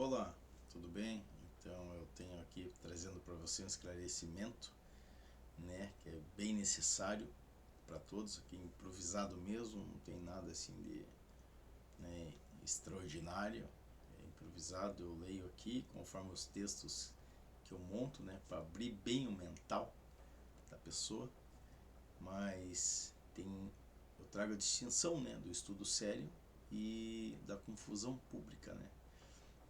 Olá, tudo bem? Então eu tenho aqui trazendo para você um esclarecimento, né, que é bem necessário para todos, aqui improvisado mesmo, não tem nada assim de, né, extraordinário, é improvisado. Eu leio aqui conforme os textos que eu monto, né, para abrir bem o mental da pessoa, mas eu trago a distinção, né, do estudo sério e da confusão pública, né?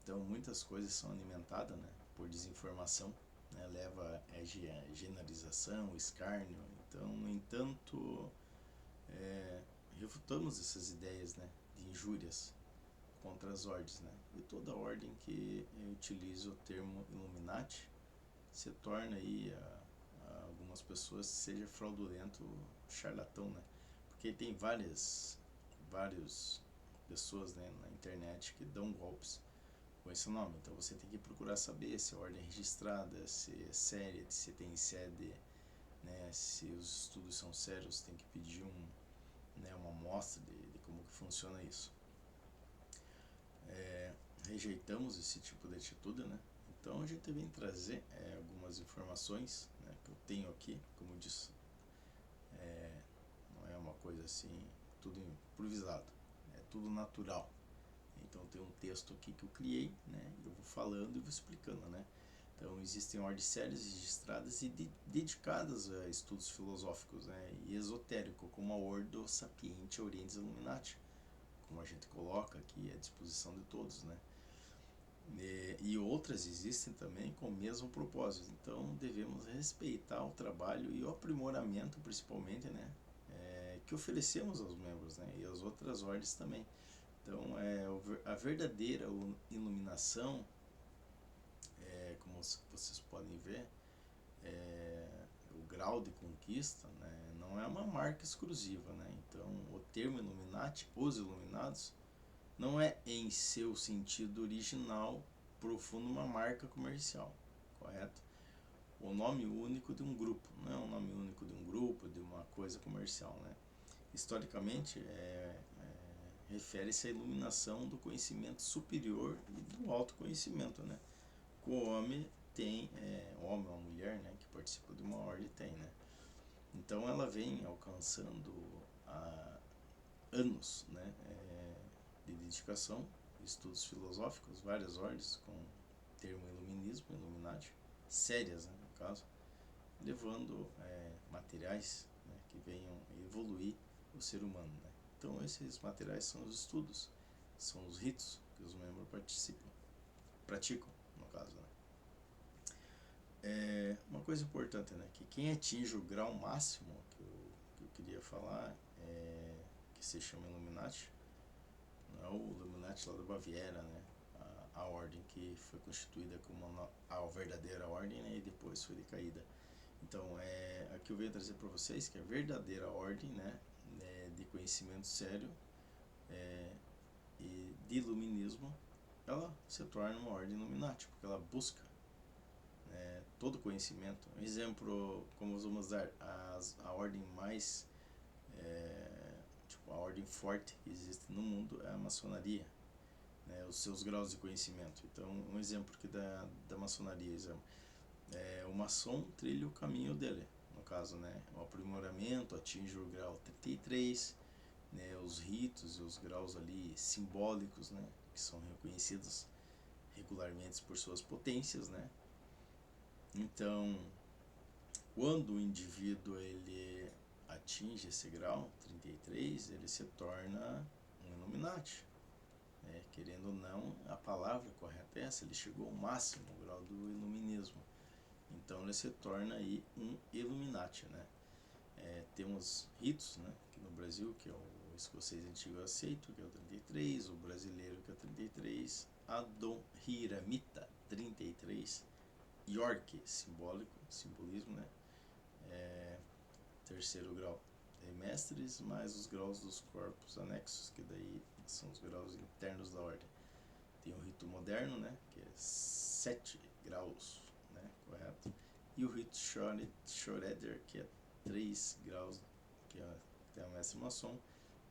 Então muitas coisas são alimentadas, né, por desinformação, né, leva a generalização, escárnio. Então, no entanto, refutamos essas ideias, né, de injúrias contra as ordens, né, e toda ordem que utiliza o termo Illuminati se torna aí a algumas pessoas seja fraudulento, charlatão, né, porque tem várias pessoas, né, na internet que dão golpes com esse nome. Então você tem que procurar saber se a ordem é registrada, se é séria, se tem sede, né, se os estudos são sérios, tem que pedir né, uma amostra de como que funciona isso. Rejeitamos esse tipo de atitude, né? Então a gente vem trazer algumas informações, né, que eu tenho aqui, como eu disse, não é uma coisa assim, tudo improvisado, é tudo natural. Então tem um texto aqui que eu criei, né? Eu vou falando e vou explicando, né? Então existem ordens sérias registradas e dedicadas a estudos filosóficos, né? E esotérico, como a Ordo Sapiente Orientis Illuminati, como a gente coloca aqui à disposição de todos, né? E outras existem também com o mesmo propósito. Então devemos respeitar o trabalho e o aprimoramento, principalmente, né? Que oferecemos aos membros, né? E às outras ordens também. Então, a verdadeira iluminação, como vocês podem ver, o grau de conquista, né, não é uma marca exclusiva, né? Então, o termo Illuminati, os iluminados, não é em seu sentido original profundo uma marca comercial, correto? O nome único de um grupo, não é um nome único de um grupo, de uma coisa comercial, né? Historicamente, refere-se à iluminação do conhecimento superior e do autoconhecimento, né? O homem tem, o homem ou a mulher, né, que participa de uma ordem tem, né? Então ela vem alcançando há anos, né, de dedicação, estudos filosóficos, várias ordens com termo iluminismo, Illuminati, sérias, né, no caso, levando materiais, né, que venham evoluir o ser humano, né? Então esses materiais são os estudos, são os ritos que os membros praticam, no caso, né? Uma coisa importante, né, que quem atinge o grau máximo que eu queria falar, que se chama Illuminati, não é o Illuminati lá da Baviera, né, a ordem que foi constituída como a verdadeira ordem, né, e depois foi decaída. Então, aqui eu venho trazer para vocês que a verdadeira ordem, né, de conhecimento sério e de iluminismo, ela se torna uma ordem Illuminati, porque ela busca todo conhecimento. Um exemplo, como vamos dar, a ordem mais, tipo, a ordem forte que existe no mundo é a maçonaria, né, os seus graus de conhecimento. Então, um exemplo que da maçonaria, o maçom trilha o caminho dele, no caso, né, o aprimoramento atinge o grau 33, né, os ritos e os graus ali simbólicos, né, que são reconhecidos regularmente por suas potências, né. Então, quando o indivíduo ele atinge esse grau 33, ele se torna um Illuminati, né? Querendo ou não, a palavra correta é essa, ele chegou ao máximo grau do iluminismo. Então ele se torna aí um Illuminati, né? Temos ritos, né, aqui no Brasil, que é o escocês antigo aceito, que é o 33, o brasileiro, que é o 33, Adonhiramita, 33, York, simbolismo, né? Terceiro grau mestres, mais os graus dos corpos anexos, que daí são os graus internos da ordem. Tem o rito moderno, né, que é 7 graus, né, correto? E o rito Schroeder, que é 3 graus, que é o mestre maçom,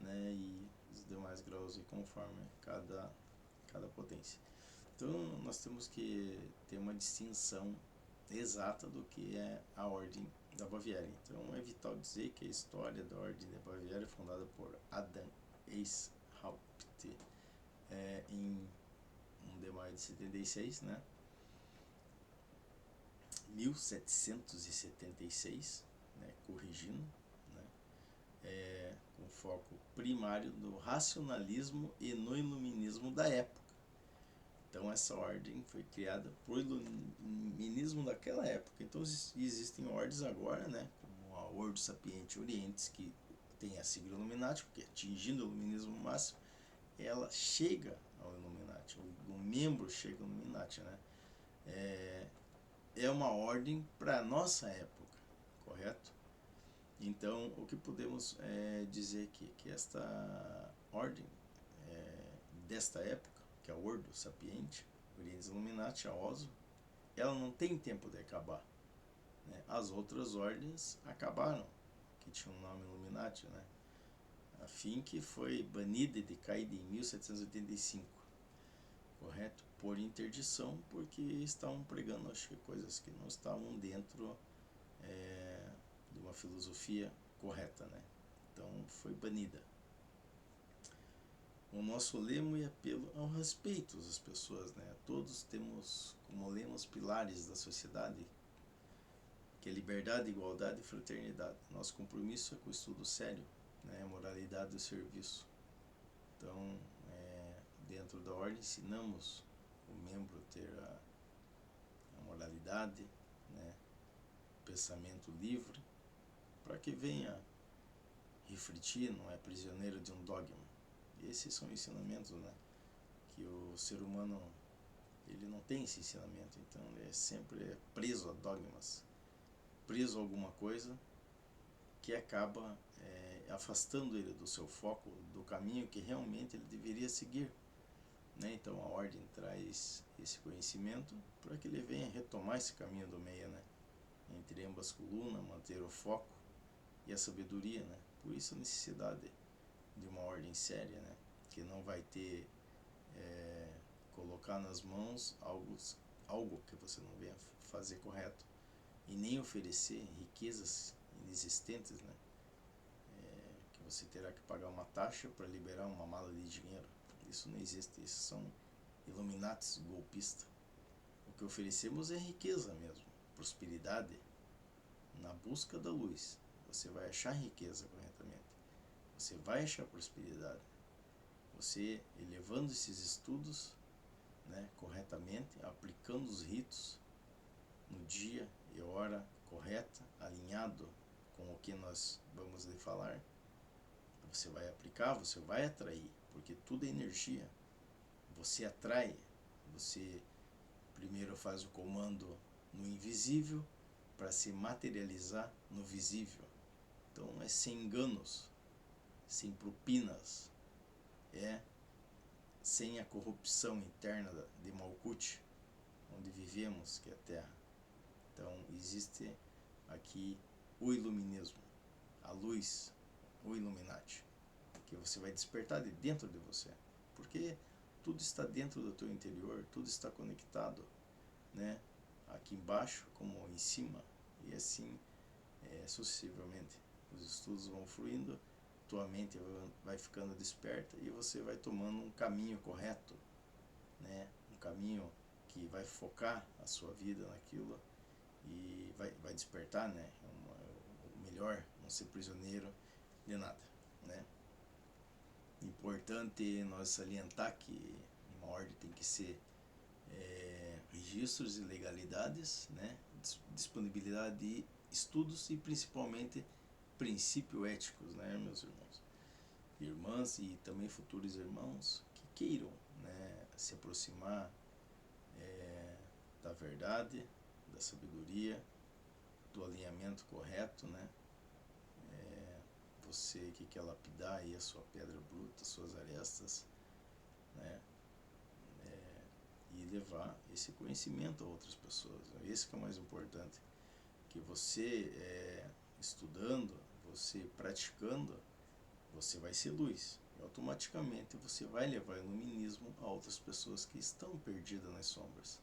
né, e os demais graus aí conforme cada potência. Então nós temos que ter uma distinção exata do que é a Ordem da Baviera. Então é vital dizer que a história da Ordem da Baviera é fundada por Adam Weishaupt em 1 de maio de 76, né? 1776, né? Corrigindo, né? Com foco primário no racionalismo e no iluminismo da época. Então essa ordem foi criada por iluminismo daquela época. Então existem ordens agora, né, como a Ordo Sapienti Orientis, que tem a sigla Illuminati, porque atingindo o iluminismo máximo, ela chega ao Illuminati, o membro chega ao Illuminati, né? É uma ordem para a nossa época, correto? Então, o que podemos dizer aqui? Que esta ordem desta época, que é a Ordo Sapienti Orientis Illuminati, a OSO, ela não tem tempo de acabar, né? As outras ordens acabaram, que tinham o nome Illuminati, né? A FINC foi banida e decaída em 1785, correto? Por interdição, porque estavam pregando, acho que, coisas que não estavam dentro de uma filosofia correta, né? Então foi banida. O nosso lema e apelo ao respeito às pessoas, né? Todos temos como lema os pilares da sociedade, que é liberdade, igualdade e fraternidade. Nosso compromisso é com o estudo sério, né? Moralidade e serviço. Então, dentro da ordem, ensinamos o membro a ter a moralidade, né? O pensamento livre, para que venha refletir, não é prisioneiro de um dogma. Esses são ensinamentos, né, que o ser humano ele não tem esse ensinamento, então ele é sempre preso a dogmas, preso a alguma coisa que acaba afastando ele do seu foco, do caminho que realmente ele deveria seguir, né? Então a ordem traz esse conhecimento para que ele venha retomar esse caminho do meio, né, entre ambas colunas, manter o foco e a sabedoria, né? Por isso a necessidade de uma ordem séria, né? Que não vai ter colocar nas mãos algo que você não venha fazer correto e nem oferecer riquezas inexistentes, né? Que você terá que pagar uma taxa para liberar uma mala de dinheiro. Isso não existe, isso são Illuminatis golpistas. O que oferecemos é riqueza mesmo, prosperidade. Na busca da luz, você vai achar riqueza corretamente. Você vai achar prosperidade. Você elevando esses estudos, né, corretamente, aplicando os ritos no dia e hora correta, alinhado com o que nós vamos lhe falar, você vai aplicar, você vai atrair, porque tudo é energia. Você atrai, você primeiro faz o comando no invisível para se materializar no visível. Então é sem enganos, sem propinas, sem a corrupção interna de Malkuth, onde vivemos, que é a Terra. Então existe aqui o iluminismo, a luz, o Illuminati, que você vai despertar de dentro de você, porque tudo está dentro do teu interior, tudo está conectado, né? Aqui embaixo como em cima, e assim sucessivamente. Os estudos vão fluindo, tua mente vai ficando desperta e você vai tomando um caminho correto, né? Um caminho que vai focar a sua vida naquilo e vai despertar, né? O melhor, não ser prisioneiro de nada, né? Importante nós salientar que uma ordem tem que ser registros e legalidades, né? Disponibilidade de estudos e principalmente princípios éticos, né, meus irmãos, irmãs e também futuros irmãos que queiram, né, se aproximar da verdade, da sabedoria, do alinhamento correto, né? Você que quer lapidar aí a sua pedra bruta, suas arestas, né? E levar esse conhecimento a outras pessoas. Esse que é o mais importante, que você estudando, você praticando, você vai ser luz, automaticamente você vai levar iluminismo a outras pessoas que estão perdidas nas sombras.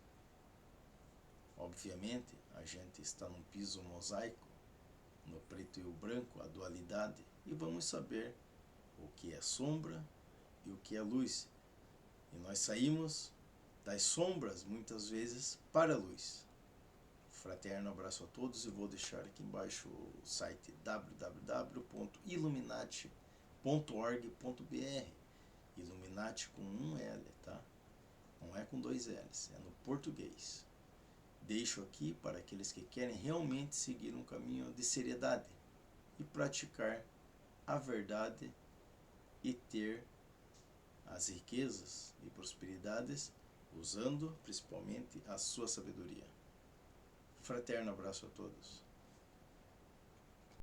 Obviamente, a gente está num piso mosaico, no preto e o branco, a dualidade, e vamos saber o que é sombra e o que é luz. E nós saímos das sombras, muitas vezes, para a luz. Fraterno abraço a todos e vou deixar aqui embaixo o site www.illuminati.org.br. Illuminati com um L, tá? Não é com dois L's, é no português. Deixo aqui para aqueles que querem realmente seguir um caminho de seriedade e praticar a verdade e ter as riquezas e prosperidades usando principalmente a sua sabedoria. Fraterno abraço a todos.